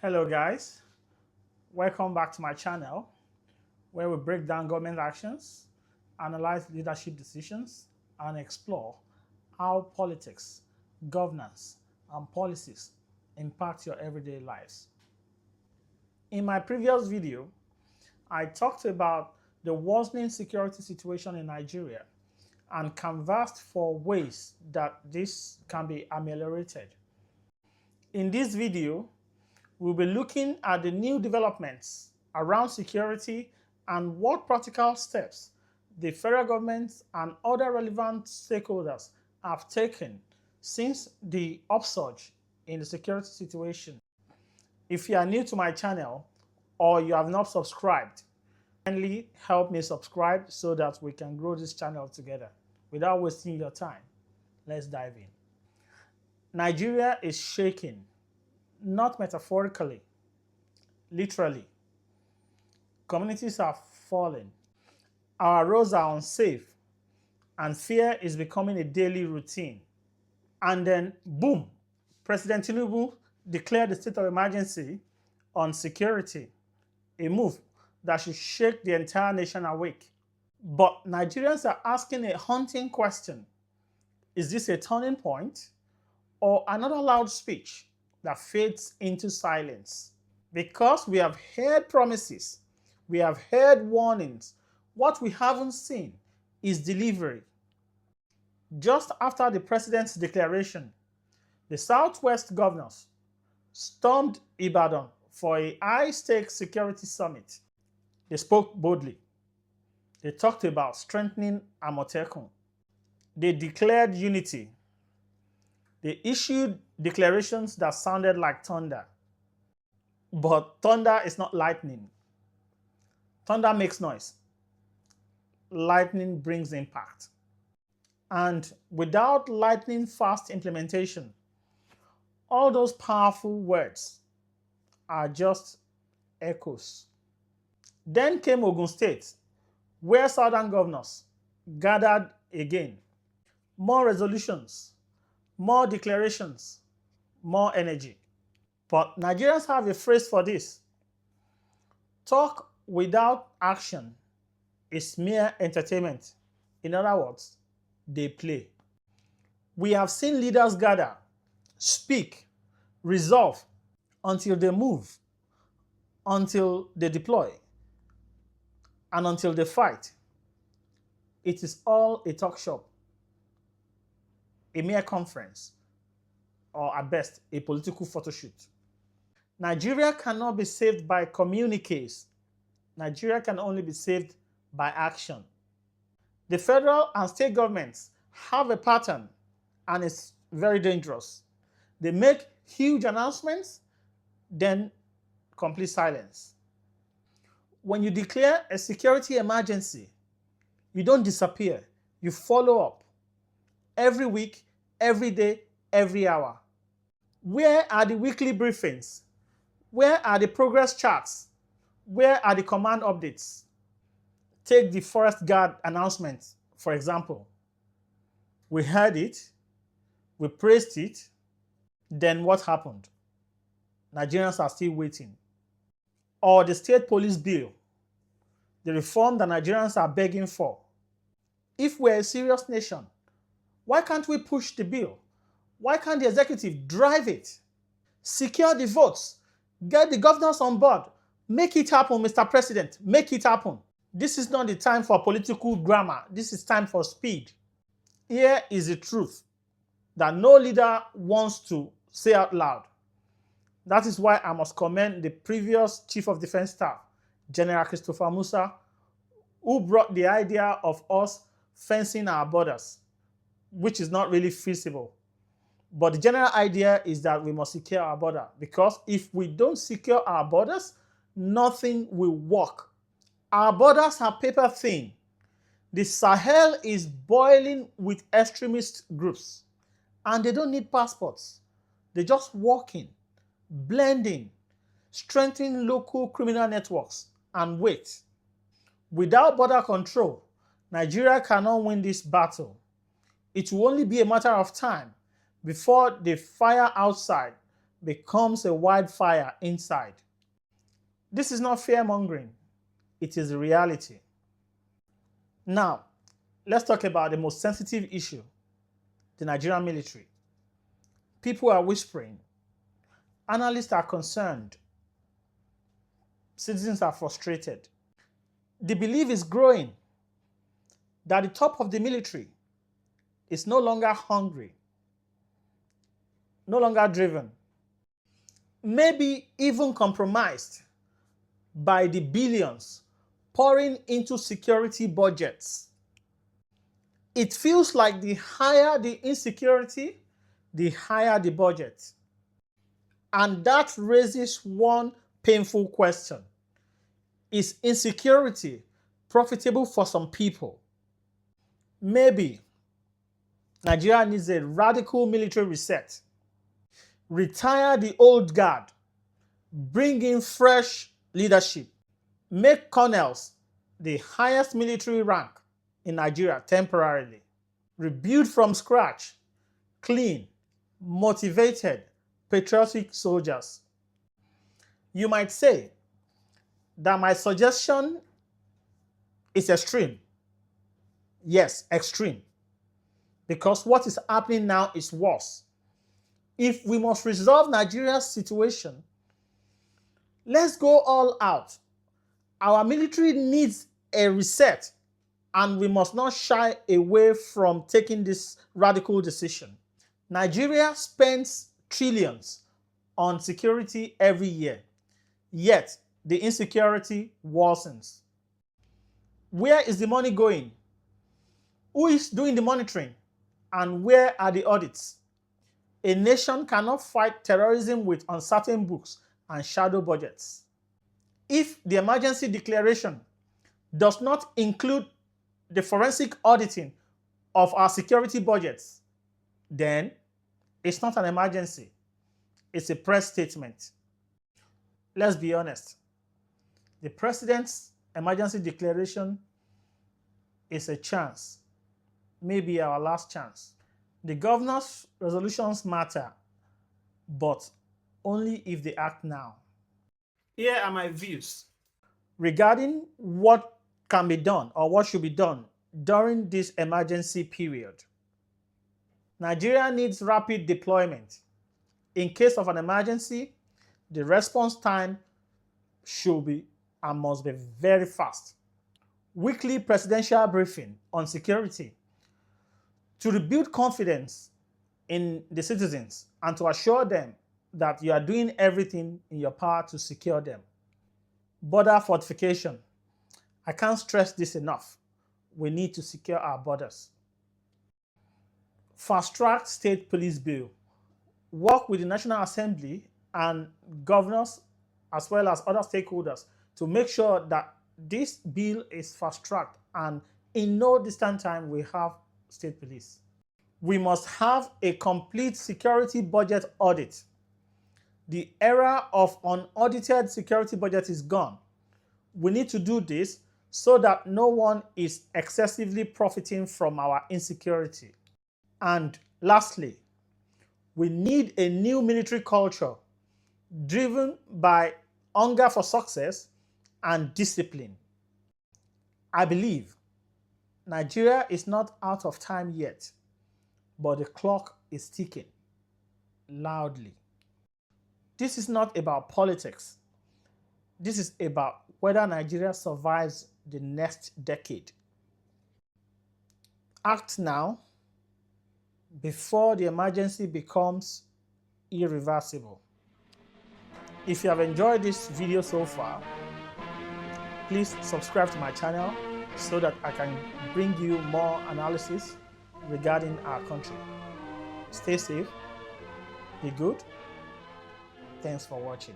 Hello guys, welcome back to my channel where we break down government actions, analyze leadership decisions, and explore how politics, governance, and policies impact your everyday lives. In my previous video, I talked about the worsening security situation in Nigeria and canvassed for ways that this can be ameliorated. In this video, we'll be looking at the new developments around security and what practical steps the federal government and other relevant stakeholders have taken since the upsurge in the security situation. If you are new to my channel or you have not subscribed, kindly help me subscribe so that we can grow this channel together. Without wasting your time, let's dive in. Nigeria is shaking. Not metaphorically, literally. Communities are falling. Our roads are unsafe, and fear is becoming a daily routine. And then, boom, President Tinubu declared the state of emergency on security, a move that should shake the entire nation awake. But Nigerians are asking a haunting question. Is this a turning point or another loud speech that fades into silence? Because we have heard promises, we have heard warnings. What we haven't seen is delivery. Just after the president's declaration, the Southwest governors stormed Ibadan for a high-stakes security summit. They spoke boldly. They talked about strengthening Amotekun. They declared unity. They issued declarations that sounded like thunder. But thunder is not lightning. Thunder makes noise. Lightning brings impact. And without lightning-fast implementation, all those powerful words are just echoes. Then came Ogun State, where southern governors gathered again. More resolutions, more declarations, more energy. But Nigerians have a phrase for this. Talk without action is mere entertainment. In other words, they play. We have seen leaders gather, speak, resolve until they move, until they deploy, and until they fight. It is all a talk shop, a mere conference, or at best, a political photo shoot. Nigeria cannot be saved by communiques. Nigeria can only be saved by action. The federal and state governments have a pattern, and it's very dangerous. They make huge announcements, then complete silence. When you declare a security emergency, you don't disappear. You follow up. Every week, every day, every hour. Where are the weekly briefings? Where are the progress charts? Where are the command updates? Take the forest guard announcement, for example. We heard it, we praised it, then what happened? Nigerians are still waiting. Or the state police bill, the reform that Nigerians are begging for. If we're a serious nation, why can't we push the bill? Why can't the executive drive it? Secure the votes. Get the governors on board. Make it happen, Mr. President. Make it happen. This is not the time for political grammar. This is time for speed. Here is the truth that no leader wants to say out loud. That is why I must commend the previous Chief of Defense Staff, General Christopher Musa, who brought the idea of us fencing our borders, which is not really feasible. But the general idea is that we must secure our border, because if we don't secure our borders, nothing will work. Our borders are paper thin. The Sahel is boiling with extremist groups, and they don't need passports. They just walk in, blend in, strengthen local criminal networks, and wait. Without border control, Nigeria cannot win this battle. It will only be a matter of time before they fire outside, becomes a wildfire inside. This is not fear-mongering. It is a reality. Now, let's talk about the most sensitive issue, the Nigerian military. People are whispering. Analysts are concerned. Citizens are frustrated. The belief is growing that the top of the military is no longer hungry, no longer driven, maybe even compromised by the billions pouring into security budgets. It feels like the higher the insecurity, the higher the budget. And that raises one painful question. Is insecurity profitable for some people? Maybe Nigeria needs a radical military reset. Retire the old guard. Bring in fresh leadership. Make colonels the highest military rank in Nigeria temporarily. Rebuild from scratch, clean, motivated, patriotic soldiers. You might say that my suggestion is extreme. Yes, extreme. Because what is happening now is worse. If we must resolve Nigeria's situation, let's go all out. Our military needs a reset, and we must not shy away from taking this radical decision. Nigeria spends trillions on security every year, yet the insecurity worsens. Where is the money going? Who is doing the monitoring? And where are the audits? A nation cannot fight terrorism with uncertain books and shadow budgets. If the emergency declaration does not include the forensic auditing of our security budgets, then it's not an emergency. It's a press statement. Let's be honest. The president's emergency declaration is a chance, maybe our last chance. The governor's resolutions matter, but only if they act now. Here are my views regarding what can be done or what should be done during this emergency period. Nigeria needs rapid deployment. In case of an emergency, the response time should be and must be very fast. Weekly presidential briefing on security to rebuild confidence in the citizens and to assure them that you are doing everything in your power to secure them. Border fortification. I can't stress this enough. We need to secure our borders. Fast-track state police bill. Work with the National Assembly and governors as well as other stakeholders to make sure that this bill is fast-tracked and in no distant time we have state police. We must have a complete security budget audit. The era of unaudited security budget is gone. We need to do this so that no one is excessively profiting from our insecurity. And lastly, we need a new military culture driven by hunger for success and discipline. I believe Nigeria is not out of time yet, but the clock is ticking loudly. This is not about politics. This is about whether Nigeria survives the next decade. Act now before the emergency becomes irreversible. If you have enjoyed this video so far, please subscribe to my channel so that I can bring you more analysis regarding our country. Stay safe, be good. Thanks for watching.